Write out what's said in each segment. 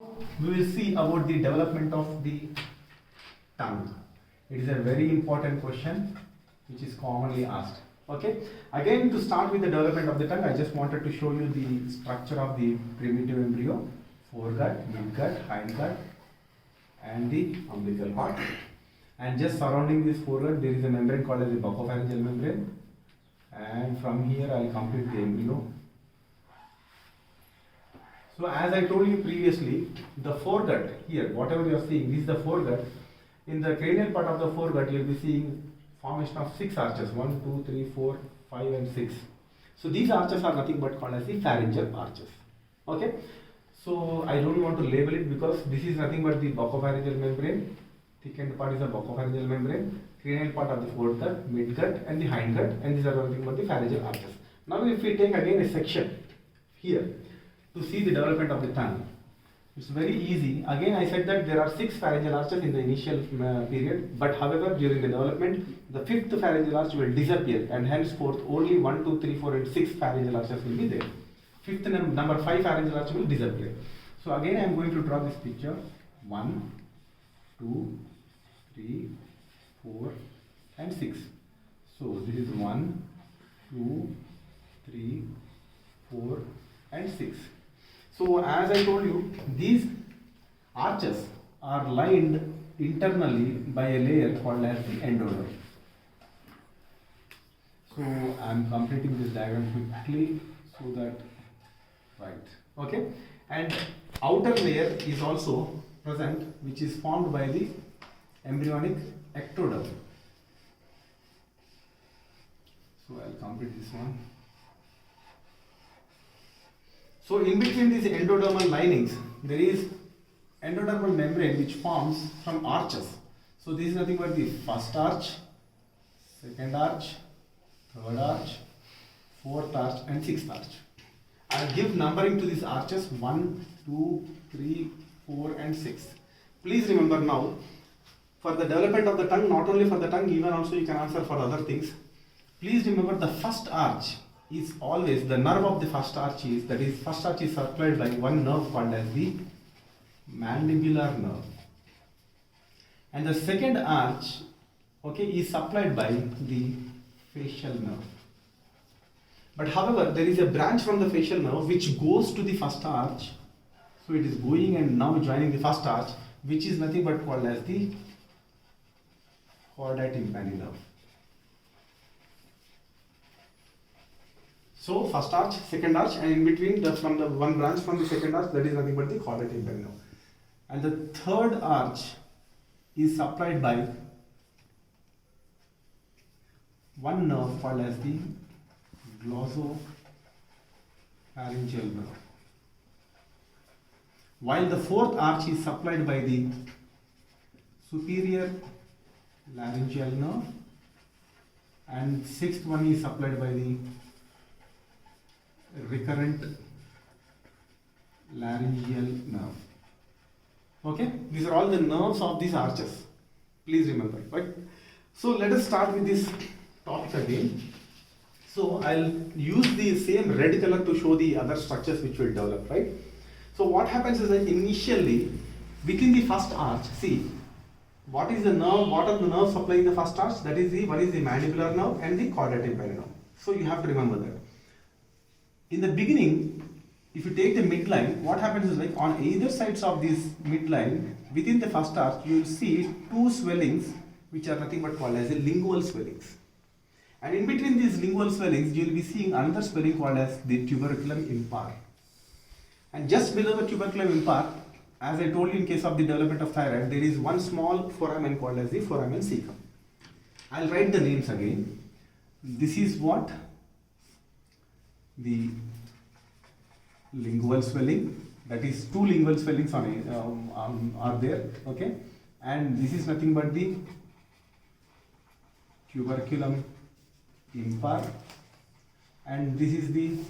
We will see about the development of the tongue. It is a very important question which is commonly asked. Okay, again to start with the development of the tongue, I just wanted to show you the structure of the primitive embryo: foregut, midgut, hindgut, and the umbilical part. And just surrounding this foregut, there is a membrane called as the buccopharyngeal membrane. And from here, I will complete the embryo. So as I told you previously, the foregut here, whatever you are seeing, this is the foregut. In the cranial part of the foregut, you will be seeing formation of 6 arches: 1, 2, 3, 4, 5, and 6. So these arches are nothing but called as the pharyngeal arches. Okay. So I don't want to label it because this is nothing but the buccopharyngeal membrane. Thickened part is the buccopharyngeal membrane. Cranial part of the foregut, midgut, and the hindgut, and these are nothing but the pharyngeal arches. Now if we take again a section here to see the development of the tongue, it's very easy. Again, I said that there are 6 pharyngeal arches in the initial period, but however, during the development, the 5th pharyngeal arch will disappear, and henceforth only 1, 2, 3, 4, and 6 pharyngeal arches will be there. Fifth number 5 pharyngeal arch will disappear. So again, I am going to draw this picture: 1, 2, 3, 4, and 6. So this is 1, 2, 3, 4, and 6. So as I told you, these arches are lined internally by a layer called as the endoderm. So I am completing this diagram quickly so that, right, okay. And outer layer is also present, which is formed by the embryonic ectoderm. So I will complete this one. So in between these endodermal linings, there is endodermal membrane which forms from arches. So this is nothing but the first arch, second arch, third arch, fourth arch, and sixth arch. I will give numbering to these arches: 1, 2, 3, 4, and 6. Please remember now, for the development of the tongue, not only for the tongue, even also you can answer for other things. Please remember the first arch is always, the nerve of the first arch is, that is, first arch is supplied by one nerve called as the mandibular nerve, and the second arch, okay, is supplied by the facial nerve. But however, there is a branch from the facial nerve which goes to the first arch, so it is going and now joining the first arch, which is nothing but called as the chordae tympani nerve. So first arch, second arch, and in between from the one branch from the second arch, that is nothing but the chordae tympani nerve. And the third arch is supplied by one nerve called as the glossopharyngeal nerve, while the fourth arch is supplied by the superior laryngeal nerve, and sixth one is supplied by the recurrent laryngeal nerve. Okay, these are all the nerves of these arches. Please remember, right? So let us start with this topic again. So I'll use the same red color to show the other structures which will develop, right? So what happens is that initially within the first arch, see, what is the nerve? What are the nerves supplying the first arch? That is one is the mandibular nerve and the chordae tympani nerve. So you have to remember that. In the beginning, if you take the midline, what happens is, like, on either sides of this midline, within the first arch, you will see 2 swellings which are nothing but called as the lingual swellings. And in between these lingual swellings, you will be seeing another swelling called as the tuberculum impar. And just below the tuberculum impar, as I told you in case of the development of thyroid, there is one small foramen called as the foramen cecum. I will write the names again. This is what? The lingual swelling, that is 2 lingual swellings are there, okay, and this is nothing but the tuberculum impar, and this is the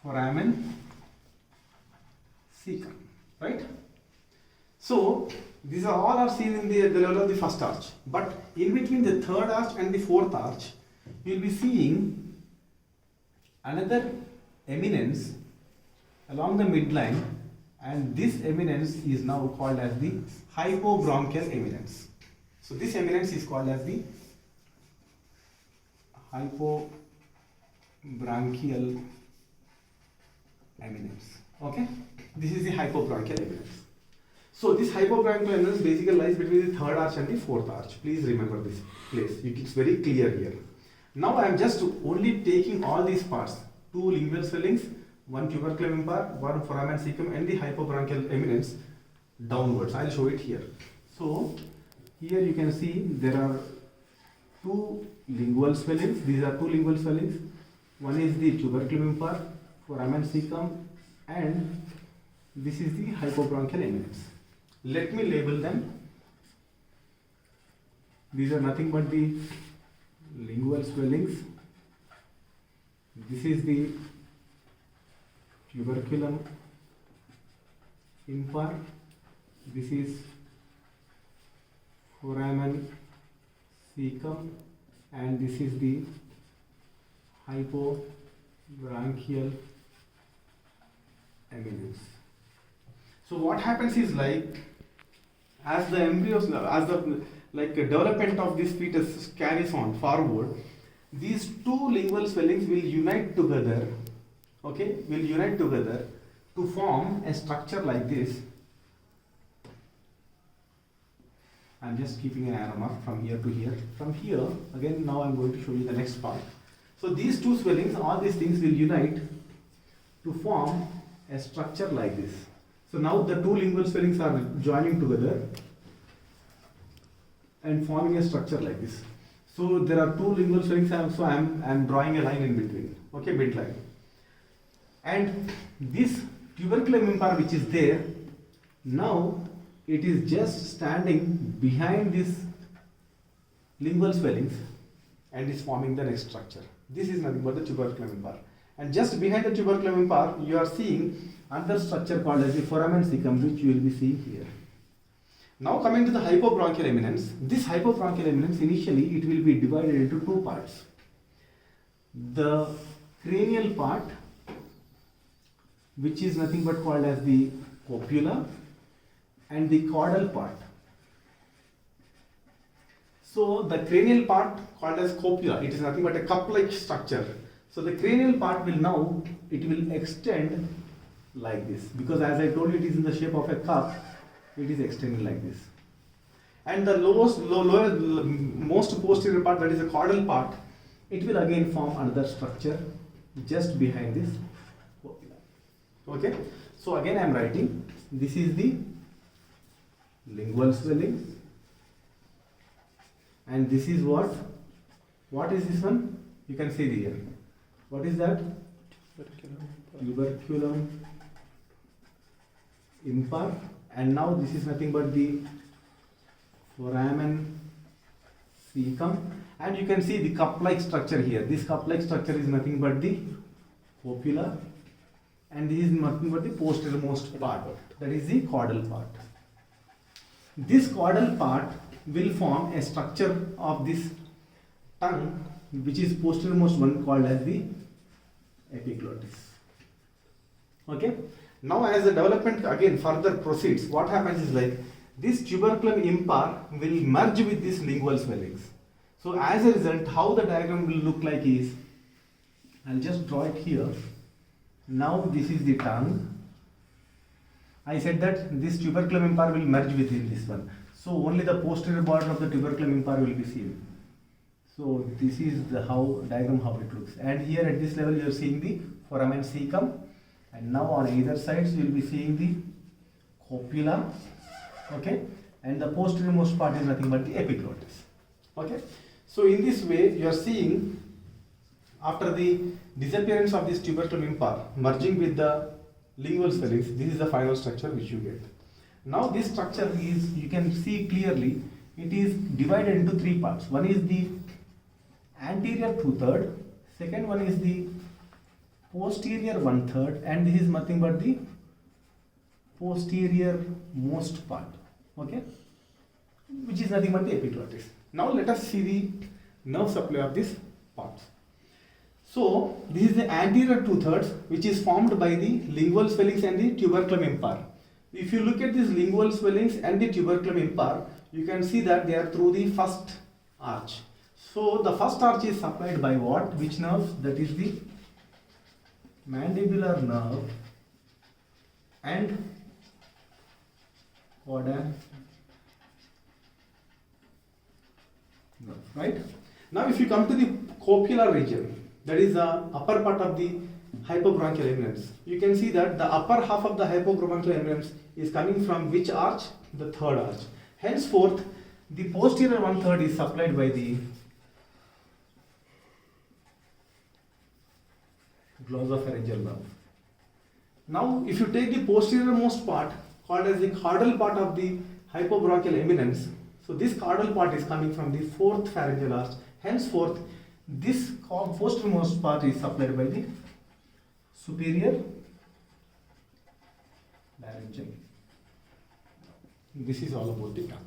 foramen cecum, right? So these are all are seen in the level of the first arch, but in between the third arch and the fourth arch, you will be seeing another eminence along the midline and this eminence is now called as the hypobronchial eminence. So this eminence is called as the hypobronchial eminence. Okay, this is the hypobronchial eminence. So this hypobronchial eminence basically lies between the third arch and the fourth arch. Please remember this place. It's very clear here. Now I am just only taking all these parts, two lingual swellings, one tuberculum impar, one foramen cecum, and the hypobronchial eminence downwards. I will show it here. So here you can see there are two lingual swellings. These are two lingual swellings. One is the tuberculum impar, foramen cecum, and this is the hypobronchial eminence. Let me label them. These are nothing but the lingual swellings. This is the tuberculum impar. This is foramen cecum, and this is the hypobronchial eminence. So what happens is, like, as the embryos, as the development of this fetus carries on forward, these two lingual swellings will unite together. Okay, will unite together to form a structure like this. I'm just keeping an arrow mark from here to here. From here, again, now I'm going to show you the next part. So these two swellings, all these things will unite to form a structure like this. So now the two lingual swellings are joining together and forming a structure like this. So there are two lingual swellings, so I'm drawing a line in between. Okay, midline. And this tuberculum impar which is there, now it is just standing behind this lingual swellings and is forming the next structure. This is nothing but the tuberculum impar. And just behind the tuberculum impar, you are seeing another structure called as the foramen cecum, which you will be seeing here. Now coming to the hypobronchial eminence, this hypobronchial eminence, initially it will be divided into two parts. The cranial part, which is nothing but called as the copula, and the caudal part. So the cranial part called as copula, it is nothing but a cup-like structure. So the cranial part will now, it will extend like this, because as I told you, it is in the shape of a cup. It is extending like this. And the most posterior part, that is the caudal part, it will again form another structure just behind this copula. Okay, so again I am writing, this is the lingual swelling, and this is what is this one? You can see here. What is that? Tuberculum impar. And now this is nothing but the foramen cecum, and you can see the cup-like structure here. This cup-like structure is nothing but the copula, and this is nothing but the posteriormost part, that is the caudal part. This caudal part will form a structure of this tongue, which is posteriormost one, called as the epiglottis. Okay. Now as the development again further proceeds, what happens is, like, this tuberculum impar will merge with these lingual swellings. So as a result, how the diagram will look like is, I'll just draw it here. Now this is the tongue. I said that this tuberculum impar will merge within this one. So only the posterior border of the tuberculum impar will be seen. So this is the diagram how it looks. And here at this level you are seeing the foramen cecum. And now on either sides you will be seeing the copula, okay, and the posteriormost part is nothing but the epiglottis. Okay, so in this way you are seeing, after the disappearance of this tuberculum impar merging with the lingual swellings, this is the final structure which you get. Now this structure is, you can see clearly, it is divided into three parts. One is the anterior 2/3, second one is the posterior 1/3, and this is nothing but the posterior most part, okay, which is nothing but the epiglottis. Now let us see the nerve supply of these parts. So this is the anterior 2/3, which is formed by the lingual swellings and the tuberculum impar. if you look at these lingual swellings and the tuberculum impar, you can see that they are through the first arch. So the first arch is supplied by what? Which nerves? That is the mandibular nerve and caudal nerve, right? Now if you come to the copula region, that is the upper part of the hypobronchial eminence, you can see that the upper half of the hypobronchial eminence is coming from which arch? The third arch. Henceforth, the posterior one third is supplied by the glossopharyngeal nerve. Now, if you take the posterior most part, called as the caudal part of the hypobronchial eminence, so this caudal part is coming from the fourth pharyngeal arch. Henceforth, this posterior most part is supplied by the superior laryngeal. This is all about the tongue.